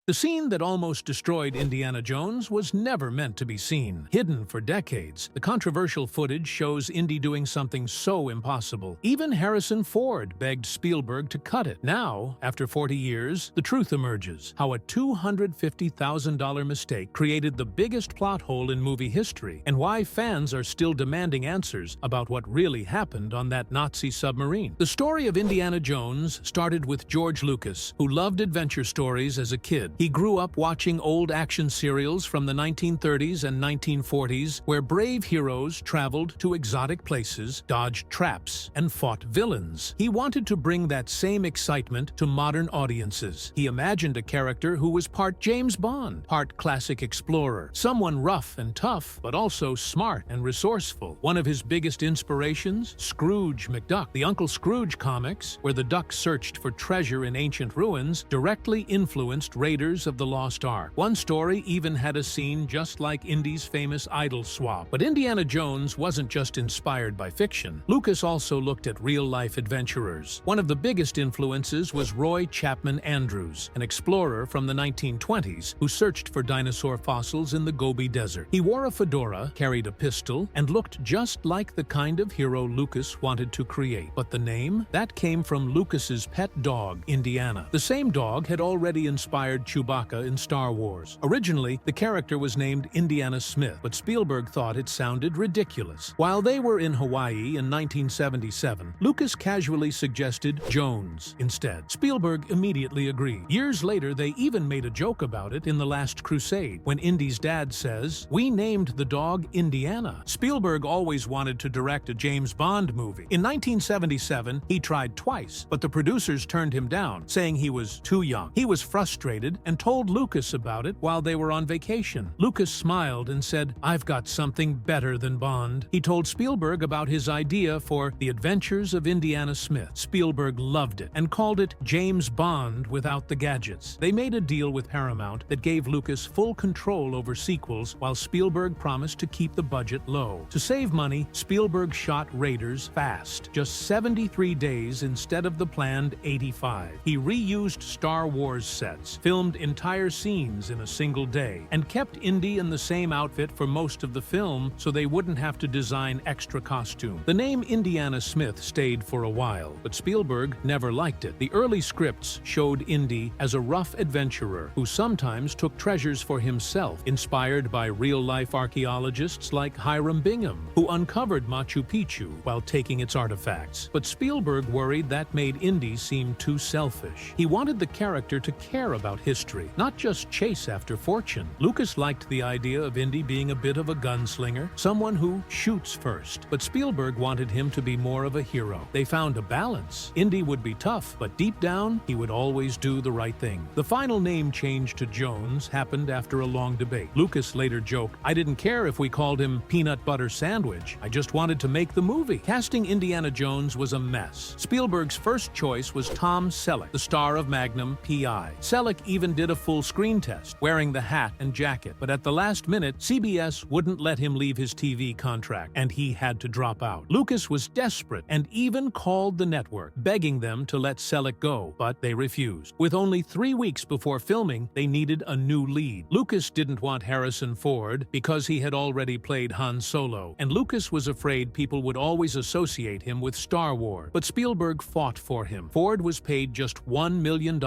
The scene that almost destroyed Indiana Jones was never meant to be seen. Hidden for decades, the controversial footage shows Indy doing something so impossible. Even Harrison Ford begged Spielberg to cut it. Now, after 40 years, the truth emerges: how a $250,000 mistake created the biggest plot hole in movie history, and why fans are still demanding answers about what really happened on that Nazi submarine. The story of Indiana Jones started with George Lucas, who loved adventure stories as a kid. He grew up watching old action serials from the 1930s and 1940s, where brave heroes traveled to exotic places, dodged traps, and fought villains. He wanted to bring that same excitement to modern audiences. He imagined a character who was part James Bond, part classic explorer, someone rough and tough, but also smart and resourceful. One of his biggest inspirations, Scrooge McDuck. The Uncle Scrooge comics, where the duck searched for treasure in ancient ruins, directly influenced Raiders of the Lost Ark. One story even had a scene just like Indy's famous idol swap. But Indiana Jones wasn't just inspired by fiction. Lucas also looked at real-life adventurers. One of the biggest influences was Roy Chapman Andrews, an explorer from the 1920s who searched for dinosaur fossils in the Gobi Desert. He wore a fedora, carried a pistol, and looked just like the kind of hero Lucas wanted to create. But the name? That came from Lucas's pet dog, Indiana. The same dog had already inspired Chewbacca in Star Wars. Originally, the character was named Indiana Smith, but Spielberg thought it sounded ridiculous. While they were in Hawaii in 1977, Lucas casually suggested Jones instead. Spielberg immediately agreed. Years later, they even made a joke about it in The Last Crusade, when Indy's dad says, "We named the dog Indiana." Spielberg always wanted to direct a James Bond movie. In 1977, he tried twice, but the producers turned him down, saying he was too young. He was frustrated and told Lucas about it while they were on vacation. Lucas smiled and said, "I've got something better than Bond." He told Spielberg about his idea for The Adventures of Indiana Smith. Spielberg loved it and called it James Bond without the gadgets. They made a deal with Paramount that gave Lucas full control over sequels, while Spielberg promised to keep the budget low. To save money, Spielberg shot Raiders fast, just 73 days instead of the planned 85. He reused Star Wars sets, filmed entire scenes in a single day, and kept Indy in the same outfit for most of the film so they wouldn't have to design extra costume. The name Indiana Smith stayed for a while, but Spielberg never liked it. The early scripts showed Indy as a rough adventurer who sometimes took treasures for himself, inspired by real-life archaeologists like Hiram Bingham, who uncovered Machu Picchu while taking its artifacts. But Spielberg worried that made Indy seem too selfish. He wanted the character to care about history, not just chase after fortune. Lucas liked the idea of Indy being a bit of a gunslinger, someone who shoots first, but Spielberg wanted him to be more of a hero. They found a balance. Indy would be tough, but deep down, he would always do the right thing. The final name change to Jones happened after a long debate. Lucas later joked, "I didn't care if we called him Peanut Butter Sandwich. I just wanted to make the movie." Casting Indiana Jones was a mess. Spielberg's first choice was Tom Selleck, the star of Magnum P.I. Selleck even did a full screen test, wearing the hat and jacket, but at the last minute, CBS wouldn't let him leave his TV contract, and he had to drop out. Lucas was desperate and even called the network, begging them to let Selleck go, but they refused. With only 3 weeks before filming, they needed a new lead. Lucas didn't want Harrison Ford because he had already played Han Solo, and Lucas was afraid people would always associate him with Star Wars. But Spielberg fought for him. Ford was paid just $1 million,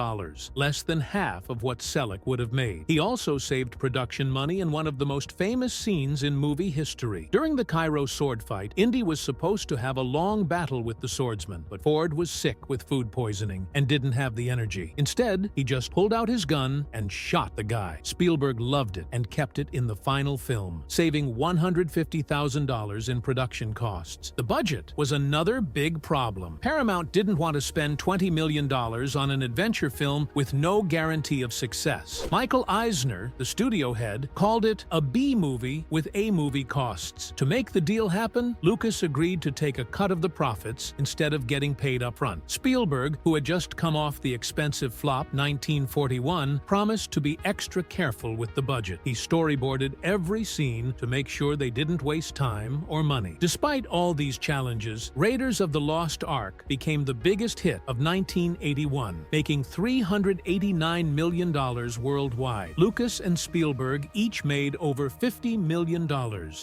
less than half of what Selleck would have made. He also saved production money in one of the most famous scenes in movie history. During the Cairo sword fight, Indy was supposed to have a long battle with the swordsman, but Ford was sick with food poisoning and didn't have the energy. Instead, he just pulled out his gun and shot the guy. Spielberg loved it and kept it in the final film, saving $150,000 in production costs. The budget was another big problem. Paramount didn't want to spend $20 million on an adventure film with no guarantee of success. Michael Eisner, the studio head, called it a B-movie with A-movie costs. To make the deal happen, Lucas agreed to take a cut of the profits instead of getting paid up front. Spielberg, who had just come off the expensive flop 1941, promised to be extra careful with the budget. He storyboarded every scene to make sure they didn't waste time or money. Despite all these challenges, Raiders of the Lost Ark became the biggest hit of 1981, making $389 million million worldwide. Lucas and Spielberg each made over $50 million,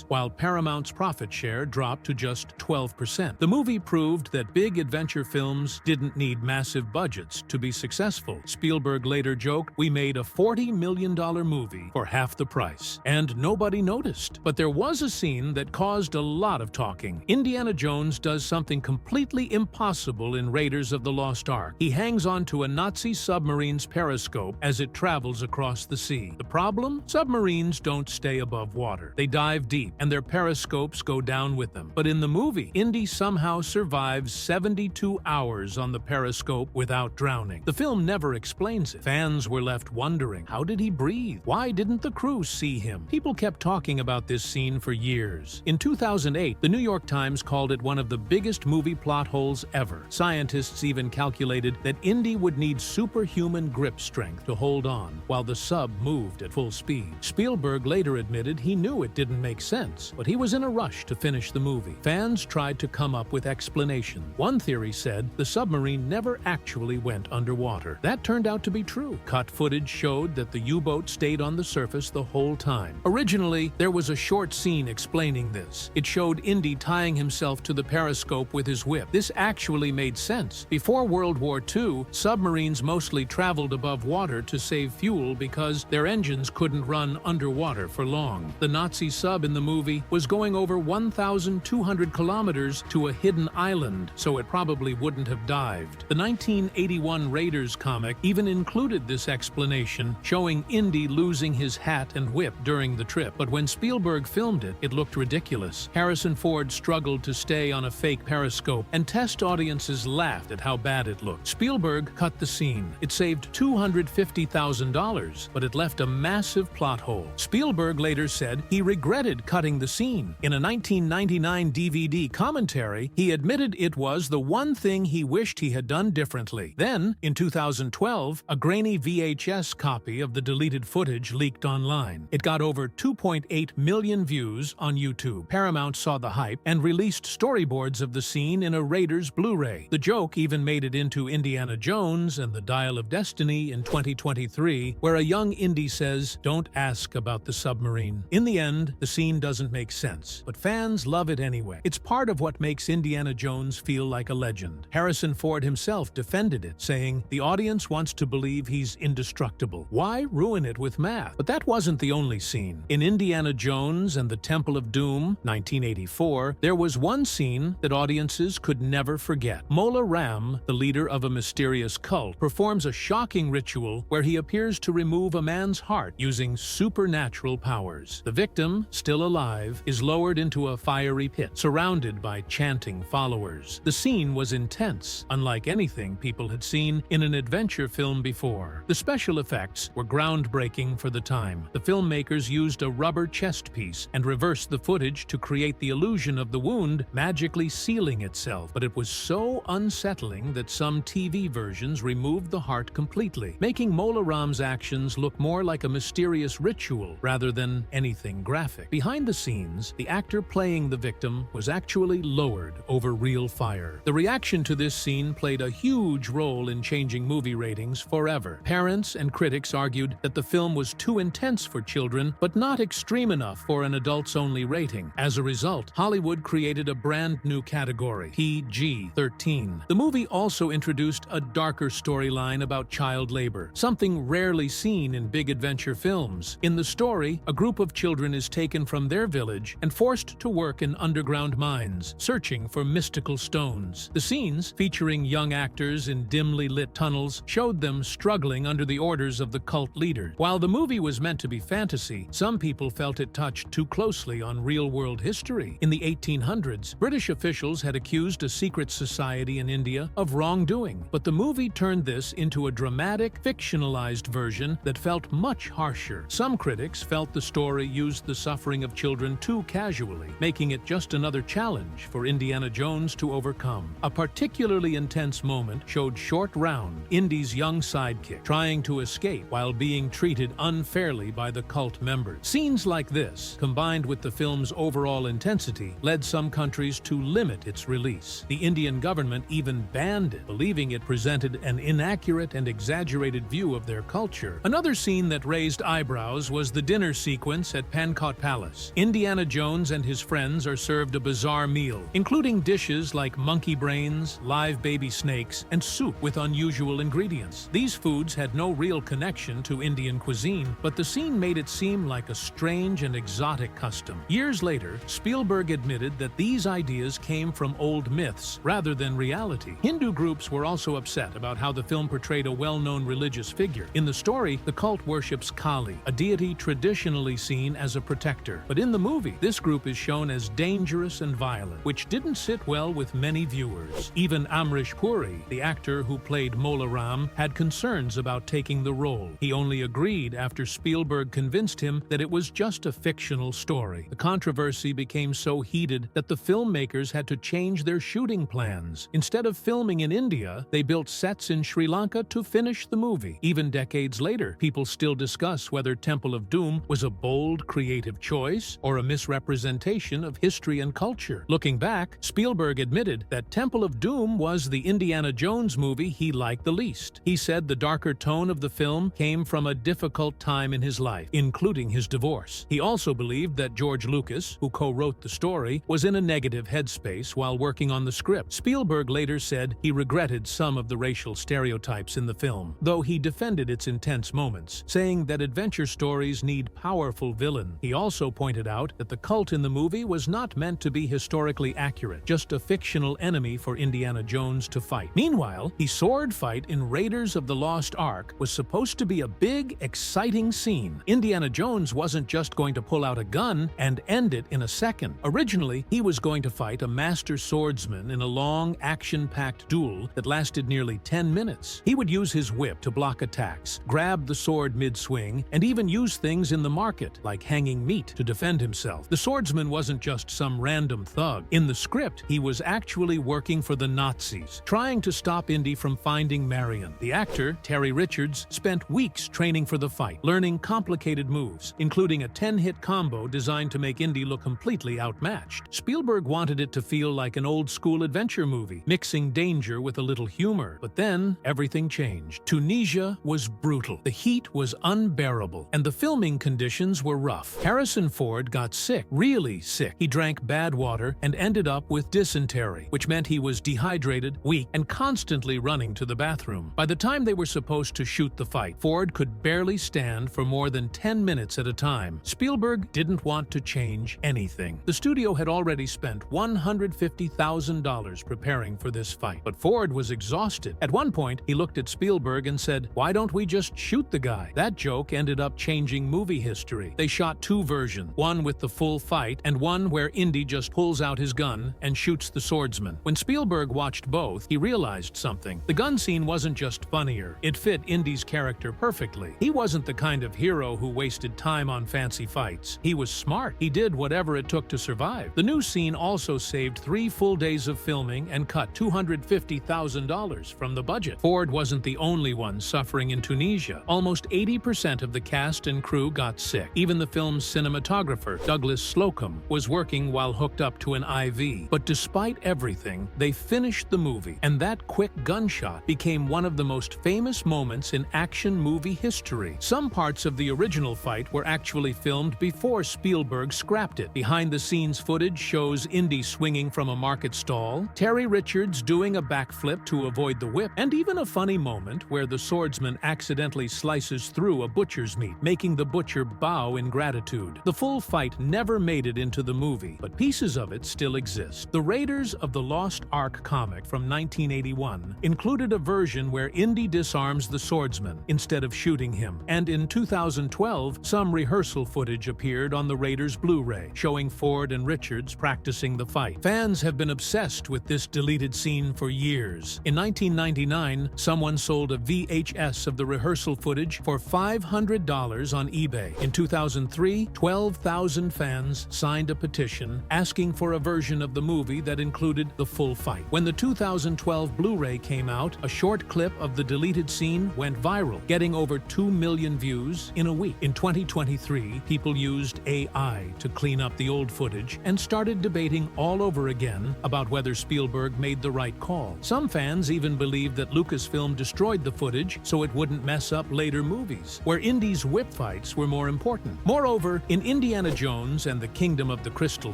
while Paramount's profit share dropped to just 12%. The movie proved that big adventure films didn't need massive budgets to be successful. Spielberg later joked, "We made a $40 million movie for half the price." And nobody noticed. But there was a scene that caused a lot of talking. Indiana Jones does something completely impossible in Raiders of the Lost Ark. He hangs onto a Nazi submarine's periscope as it travels across the sea. The problem? Submarines don't stay above water. They dive deep, and their periscopes go down with them. But in the movie, Indy somehow survives 72 hours on the periscope without drowning. The film never explains it. Fans were left wondering, how did he breathe? Why didn't the crew see him? People kept talking about this scene for years. In 2008, the New York Times called it one of the biggest movie plot holes ever. Scientists even calculated that Indy would need superhuman grip strength to hold on while the sub moved at full speed. Spielberg later admitted he knew it didn't make sense, but he was in a rush to finish the movie. Fans tried to come up with explanations. One theory said the submarine never actually went underwater. That turned out to be true. Cut footage showed that the U-boat stayed on the surface the whole time. Originally, there was a short scene explaining this. It showed Indy tying himself to the periscope with his whip. This actually made sense. Before World War II, submarines mostly traveled above water to save fuel because their engines couldn't run underwater for long. The Nazi sub in the movie was going over 1,200 kilometers to a hidden island, so it probably wouldn't have dived. The 1981 Raiders comic even included this explanation, showing Indy losing his hat and whip during the trip. But when Spielberg filmed it, it looked ridiculous. Harrison Ford struggled to stay on a fake periscope, and test audiences laughed at how bad it looked. Spielberg cut the scene. It saved $250,000, but it left a massive plot hole. Spielberg later said he regretted cutting the scene. In a 1999 DVD commentary, he admitted it was the one thing he wished he had done differently. Then, in 2012, a grainy VHS copy of the deleted footage leaked online. It got over 2.8 million views on YouTube. Paramount saw the hype and released storyboards of the scene in a Raiders Blu-ray. The joke even made it into Indiana Jones and the Dial of Destiny in 2023, where a young Indy says, "Don't ask about the submarine." In the end, the scene doesn't make sense, but fans love it anyway. It's part of what makes Indiana Jones feel like a legend. Harrison Ford himself defended it, saying, "The audience wants to believe he's indestructible. Why ruin it with math?" But that wasn't the only scene. In Indiana Jones and the Temple of Doom, 1984, there was one scene that audiences could never forget. Mola Ram, the leader of a mysterious cult, performs a shocking ritual where he appears to remove a man's heart using supernatural powers. The victim, still alive, is lowered into a fiery pit, surrounded by chanting followers. The scene was intense, unlike anything people had seen in an adventure film before. The special effects were groundbreaking for the time. The filmmakers used a rubber chest piece and reversed the footage to create the illusion of the wound magically sealing itself, but it was so unsettling that some TV versions removed the heart completely, making Mola Ram's actions look more like a mysterious ritual rather than anything graphic. Behind the scenes, the actor playing the victim was actually lowered over real fire. The reaction to this scene played a huge role in changing movie ratings forever. Parents and critics argued that the film was too intense for children, but not extreme enough for an adults-only rating. As a result, Hollywood created a brand new category, PG-13. The movie also introduced a darker storyline about child labor, something rarely seen in big adventure films. In the story, a group of children is taken from their village and forced to work in underground mines, searching for mystical stones. The scenes, featuring young actors in dimly lit tunnels, showed them struggling under the orders of the cult leader. While the movie was meant to be fantasy, some people felt it touched too closely on real-world history. In the 1800s, British officials had accused a secret society in India of wrongdoing, but the movie turned this into a dramatic, fictionalized version that felt much harsher. Some critics felt the story used the suffering of children too casually, making it just another challenge for Indiana Jones to overcome. A particularly intense moment showed Short Round, Indy's young sidekick, trying to escape while being treated unfairly by the cult members. Scenes like this, combined with the film's overall intensity, led some countries to limit its release. The Indian government even banned it, believing it presented an inaccurate and exaggerated view view of their culture. Another scene that raised eyebrows was the dinner sequence at Pancot Palace. Indiana Jones and his friends are served a bizarre meal, including dishes like monkey brains, live baby snakes, and soup with unusual ingredients. These foods had no real connection to Indian cuisine, but the scene made it seem like a strange and exotic custom. Years later, Spielberg admitted that these ideas came from old myths rather than reality. Hindu groups were also upset about how the film portrayed a well-known religious figure. In the story, the cult worships Kali, a deity traditionally seen as a protector. But in the movie, this group is shown as dangerous and violent, which didn't sit well with many viewers. Even Amrish Puri, the actor who played Mola Ram, had concerns about taking the role. He only agreed after Spielberg convinced him that it was just a fictional story. The controversy became so heated that the filmmakers had to change their shooting plans. Instead of filming in India, they built sets in Sri Lanka to finish the movie. Even decades later, people still discuss whether Temple of Doom was a bold, creative choice or a misrepresentation of history and culture. Looking back, Spielberg admitted that Temple of Doom was the Indiana Jones movie he liked the least. He said the darker tone of the film came from a difficult time in his life, including his divorce. He also believed that George Lucas, who co-wrote the story, was in a negative headspace while working on the script. Spielberg later said he regretted some of the racial stereotypes in the film, though he defended its intense moments, saying that adventure stories need powerful villains. He also pointed out that the cult in the movie was not meant to be historically accurate, just a fictional enemy for Indiana Jones to fight. Meanwhile, the sword fight in Raiders of the Lost Ark was supposed to be a big, exciting scene. Indiana Jones wasn't just going to pull out a gun and end it in a second. Originally, he was going to fight a master swordsman in a long, action-packed duel that lasted nearly 10 minutes. He would use his whip to block attacks, grab the sword mid-swing, and even use things in the market, like hanging meat, to defend himself. The swordsman wasn't just some random thug. In the script, he was actually working for the Nazis, trying to stop Indy from finding Marion. The actor, Terry Richards, spent weeks training for the fight, learning complicated moves, including a 10-hit combo designed to make Indy look completely outmatched. Spielberg wanted it to feel like an old-school adventure movie, mixing danger with a little humor. But then, everything changed. Tunisia was brutal, the heat was unbearable, and the filming conditions were rough. Harrison Ford got sick, really sick. He drank bad water and ended up with dysentery, which meant he was dehydrated, weak, and constantly running to the bathroom. By the time they were supposed to shoot the fight, Ford could barely stand for more than 10 minutes at a time. Spielberg didn't want to change anything. The studio had already spent $150,000 preparing for this fight, but Ford was exhausted. At one point, he looked at Spielberg and said, "Why don't we just shoot the guy?" That joke ended up changing movie history. They shot two versions, one with the full fight and one where Indy just pulls out his gun and shoots the swordsman. When Spielberg watched both, he realized something. The gun scene wasn't just funnier, it fit Indy's character perfectly. He wasn't the kind of hero who wasted time on fancy fights. He was smart. He did whatever it took to survive. The new scene also saved 3 full days of filming and cut $250,000 from the budget. Ford wasn't the only one suffering in Tunisia. Almost 80% of the cast and crew got sick. Even the film's cinematographer, Douglas Slocum, was working while hooked up to an IV. But despite everything, they finished the movie, and that quick gunshot became one of the most famous moments in action movie history. Some parts of the original fight were actually filmed before Spielberg scrapped it. Behind-the-scenes footage shows Indy swinging from a market stall, Terry Richards doing a backflip to avoid the whip, and even a funny moment where the swordsman accidentally slices through a butcher's meat, making the butcher bow in gratitude. The full fight never made it into the movie, but pieces of it still exist. The Raiders of the Lost Ark comic from 1981 included a version where Indy disarms the swordsman instead of shooting him, and in 2012, some rehearsal footage appeared on the Raiders Blu-ray, showing Ford and Richards practicing the fight. Fans have been obsessed with this deleted scene for years. In 1999, someone sold a VHS of the rehearsal footage for $500 on eBay. In 2003, 12,000 fans signed a petition asking for a version of the movie that included the full fight. When the 2012 Blu-ray came out, a short clip of the deleted scene went viral, getting over 2 million views in a week. In 2023, people used AI to clean up the old footage and started debating all over again about whether Spielberg made the right call. Some fans even believe that Lucasfilm destroyed the footage so it wouldn't mess up later movies, where Indy's whip fights were more important. Moreover, in Indiana Jones and the Kingdom of the Crystal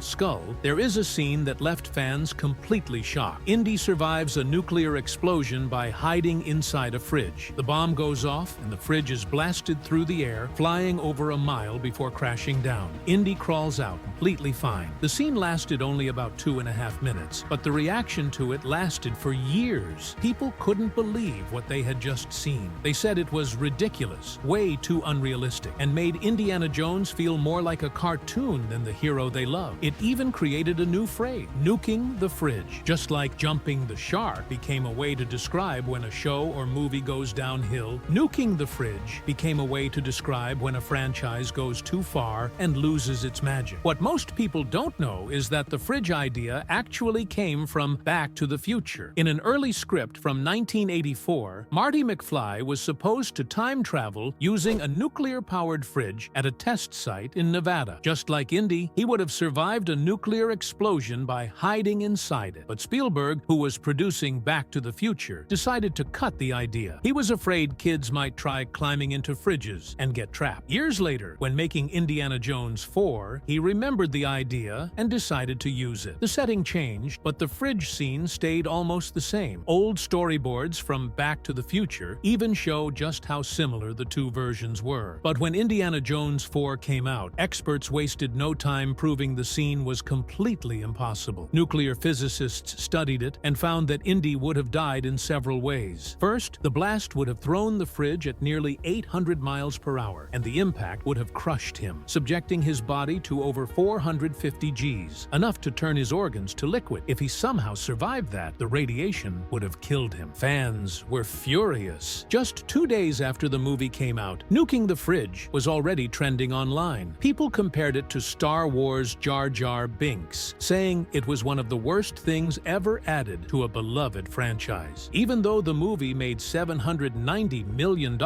Skull, there is a scene that left fans completely shocked. Indy survives a nuclear explosion by hiding inside a fridge. The bomb goes off, and the fridge is blasted through the air, flying over a mile before crashing down. Indy crawls out, completely fine. The scene lasted only about 2.5 minutes, but the reaction to it lasted for years. People couldn't believe what they had just seen. They said it was ridiculous, way too unrealistic, and made Indiana Jones feel more like a cartoon than the hero they love. It even created a new phrase, nuking the fridge. Just like jumping the shark became a way to describe when a show or movie goes downhill, nuking the fridge became a way to describe when a franchise goes too far and loses its magic. What most people don't know is that the fridge idea actually came from Back to the Future. In an early script from 1984, Marty McFly was supposed to time travel using a nuclear-powered fridge at a test site in Nevada. Just like Indy, he would have survived a nuclear explosion by hiding inside it. But Spielberg, who was producing Back to the Future, decided to cut the idea. He was afraid kids might try climbing into fridges and get trapped. Years later, when making Indiana Jones 4, he remembered the idea and decided to use it. The setting changed, but the fridge scene stayed almost the same. Old storyboards from Back to the Future even show just how similar the two versions were. But when Indiana Jones 4 came out, experts wasted no time proving the scene was completely impossible. Nuclear physicists studied it and found that Indy would have died in several ways. First, the blast would have thrown the fridge at nearly 800 miles per hour, and the impact would have crushed him, subjecting his body to over 450 Gs, enough to turn his organs to liquid. If he somehow survived that, the radiation would have killed him. Fans were furious. Just 2 days after the movie came out, Nuking the Fridge was already trending online. People compared it to Star Wars' Jar Jar Binks, saying it was one of the worst things ever added to a beloved franchise. Even though the movie made $790 million,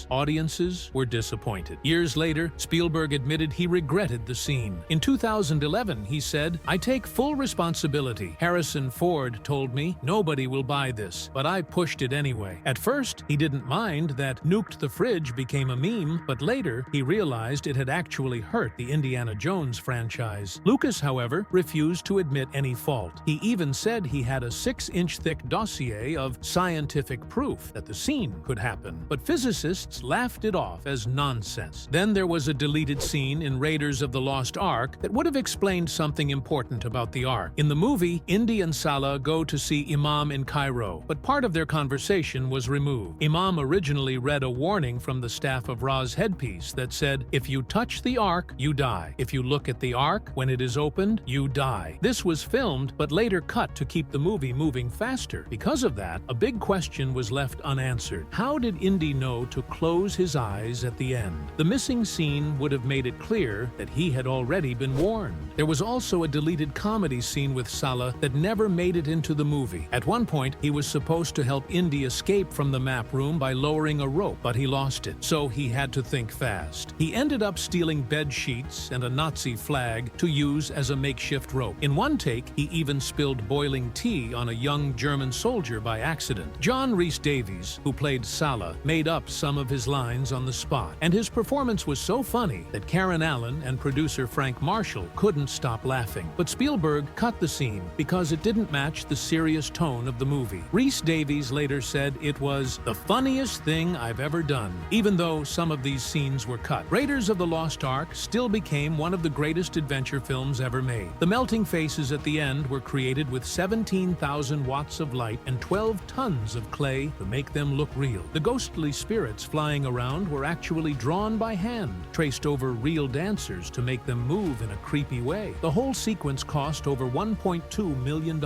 audiences were disappointed. Years later, Spielberg admitted he regretted the scene. In 2011, he said, "I take full responsibility. Harrison Ford told me, nobody will buy this, but I pushed it anyway." At first, he didn't mind that Nuked the Fridge became a meme, but later, he realized it had actually hurt the Indiana Jones franchise. Lucas, however, refused to admit any fault. He even said he had a 6-inch thick dossier of scientific proof that the scene could happen, but physicists laughed it off as nonsense. Then there was a deleted scene in Raiders of the Lost Ark that would have explained something important about the Ark. In the movie, Indy and Salah go to see Imam in Cairo, but part of their conversation was removed. Imam originally read a warning from the staff of Ra's headpiece that said, "If you touch the Ark, you die. If you look at the Ark when it is opened, you die." This was filmed, but later cut to keep the movie moving faster. Because of that, a big question was left unanswered. How did Indy know to close his eyes at the end? The missing scene would have made it clear that he had already been warned. There was also a deleted comedy scene with Salah that never made it into the movie. At one point, he was supposed to help Indy escape from the map room by lowering a rope, but he lost it, so he had to think fast. He ended up stealing bed sheets and a Nazi flag to use as a makeshift rope. In one take, he even spilled boiling tea on a young German soldier by accident. John Rhys Davies, who played Salah, made up some of his lines on the spot, and his performance was so funny that Karen Allen and producer Frank Marshall couldn't stop laughing. But Spielberg cut the scene because it didn't match the serious tone of the movie. Rhys Davies later said it was the funniest thing I've ever done, even though some of these scenes were cut. Raiders of the Lost Ark still became one of the greatest adventure films ever made. The melting faces at the end were created with 17,000 watts of light and 12 tons of clay to make them look real. The ghostly spirits flying around were actually drawn by hand, traced over real dancers to make them move in a creepy way. The whole sequence cost over $1.2 million,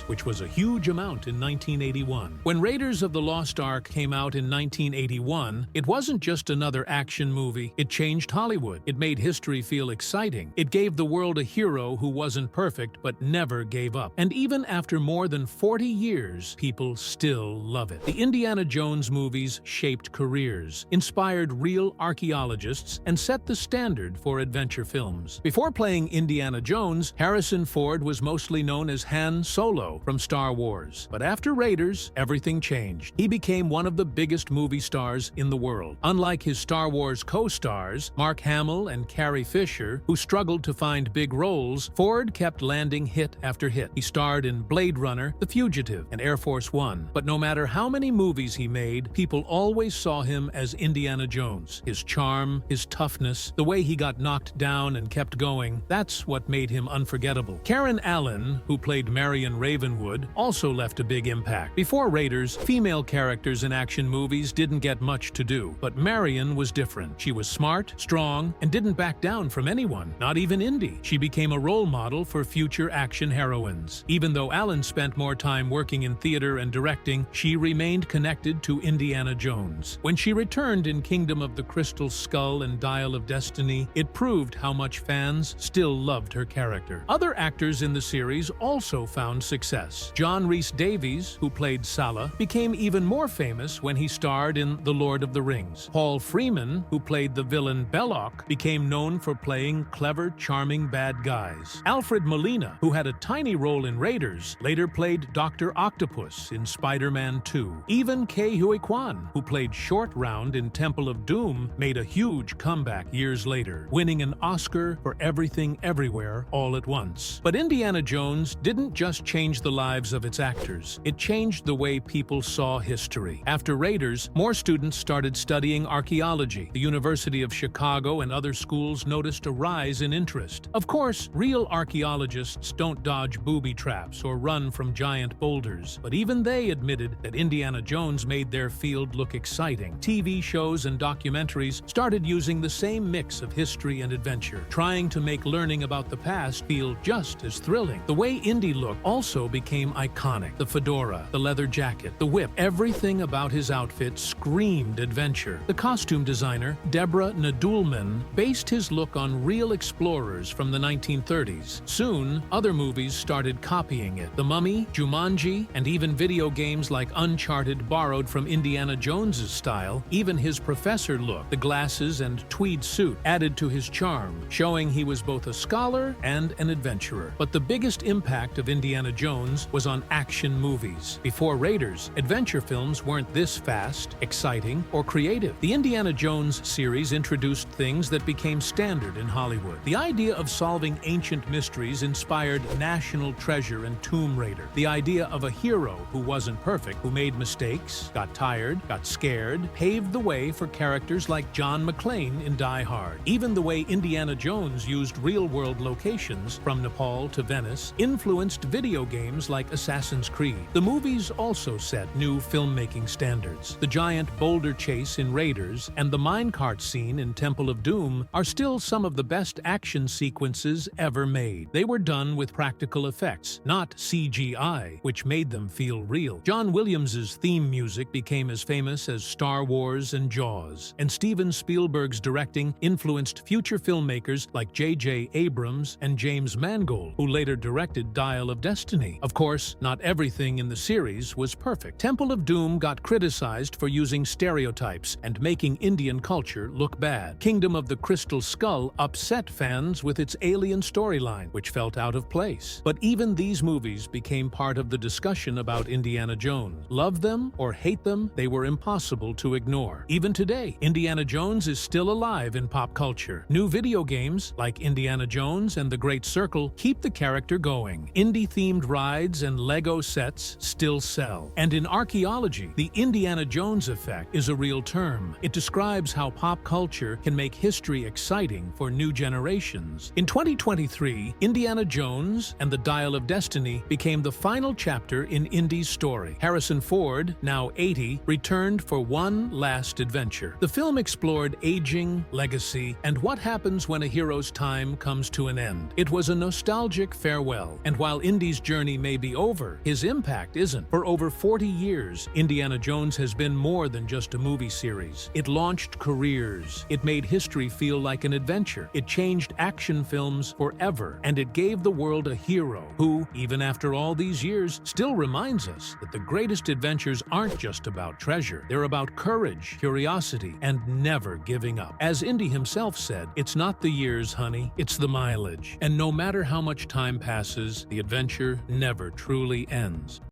which was a huge amount in 1981. When Raiders of the Lost Ark came out in 1981, it wasn't just another action movie. It changed Hollywood. It made history feel exciting. It gave the world a hero who wasn't perfect but never gave up. And even after more than 40 years, people still love it. The Indiana Jones movies shaped careers, inspired real archaeologists, and set the standard for adventure films. Before playing Indiana Jones, Harrison Ford was mostly known as Han Solo from Star Wars. But after Raiders, everything changed. He became one of the biggest movie stars in the world. Unlike his Star Wars co-stars, Mark Hamill and Carrie Fisher, who struggled to find big roles, Ford kept landing hit after hit. He starred in Blade Runner, The Fugitive, and Air Force One. But no matter how many movies he made, people always saw him as Indiana Jones. His charm, his toughness, the way he got knocked down and kept going, that's what made him unforgettable. Karen Allen, who played Marion Ravenwood, also left a big impact. Before Raiders, female characters in action movies didn't get much to do, but Marion was different. She was smart, strong, and didn't back down from anyone, not even Indy. She became a role model for future action heroines. Even though Allen spent more time working in theater and directing, she remained connected to Indiana Jones. When she returned in Kingdom of the Crystal Skull and Dial of Destiny, it proved how much fans still loved her character. Other actors in the series also found success. John Rhys Davies, who played Sala, became even more famous when he starred in The Lord of the Rings. Paul Freeman, who played the villain Belloc, became known for playing clever, charming bad guys. Alfred Molina, who had a tiny role in Raiders, later played Dr. Octopus in Spider-Man 2. Even Ke Huy Quan, who played Short Round in Temple of Doom, made a huge comeback years later, winning an Oscar for Everything Everywhere All at Once. But Indiana Jones didn't just change the lives of its actors. It changed the way people saw history. After Raiders, more students started studying archaeology. The University of Chicago and other schools noticed a rise in interest. Of course, real archaeologists don't dodge booby traps or run from giant boulders, but even they admitted that Indiana Jones made their field look exciting. TV shows and documentaries started using the same mix of history and adventure, trying to make learning about the past feel just as thrilling. The way Indy looked also became iconic. The fedora, the leather jacket, the whip, everything about his outfit screamed adventure. The costume designer, Deborah Nadoolman, based his look on real explorers from the 1930s. Soon, other movies started copying it. The Mummy, Jumanji, and even video games like Uncharted borrowed from Indiana Jones's style. Even his professor look, the glasses and tweed suit, added to his charm, showing he was both a scholar and an adventurer. But the biggest impact of Indiana Jones was on action movies. Before Raiders, adventure films weren't this fast, exciting, or creative. The Indiana Jones series introduced things that became standard in Hollywood. The idea of solving ancient mysteries inspired National Treasure and Tomb Raider. The idea of a hero who wasn't perfect, who made mistakes, got tired, got scared, paved the way for characters like John McClane in Die Hard. Even the way Indiana Jones used real-world locations, from Nepal to Venice, influenced video games like Assassin's Creed. The movies also set new filmmaking standards. The giant boulder chase in Raiders and the minecart scene in Temple of Doom are still some of the best action sequences ever made. They were done with practical effects, not CGI, which made them feel real. John Williams's theme music became as famous as Star Wars and Jaws, and Steven Spielberg's directing influenced future filmmakers like J.J. Abrams and James Mangold, who later directed Dial of Destiny. Of course, not everything in the series was perfect. Temple of Doom got criticized for using stereotypes and making Indian culture look bad. Kingdom of the Crystal Skull upset fans with its alien storyline, which felt out of place. But even these movies became part of the discussion about Indiana Jones. Love them or hate them, they were impossible to ignore. Even today, Indiana Jones is still alive in pop culture. New video games, like Indiana Jones and the Great Circle, keep the character going. Indie-themed rides and Lego sets still sell. And in archaeology, the Indiana Jones effect is a real term. It describes how pop culture can make history exciting for new generations. In 2023, Indiana Jones and the Dial of Destiny became the final chapter in Indy's story. Harrison Ford, now 80, returned for one last adventure. The film explored aging, legacy, and what happens when a hero's time comes to an end. It was a nostalgic farewell, and while Indy's journey may be over, his impact isn't. For over 40 years, Indiana Jones has been more than just a movie series. It launched careers. It made history feel like an adventure. It changed action films forever, and it gave the world a hero who, even after all these years, still reminds us that the greatest adventures aren't just about treasure. They're about courage, curiosity, and never giving up. As Indy himself said, "It's not the years, honey, it's the mileage." And no matter how much time passes, the adventure never truly ends.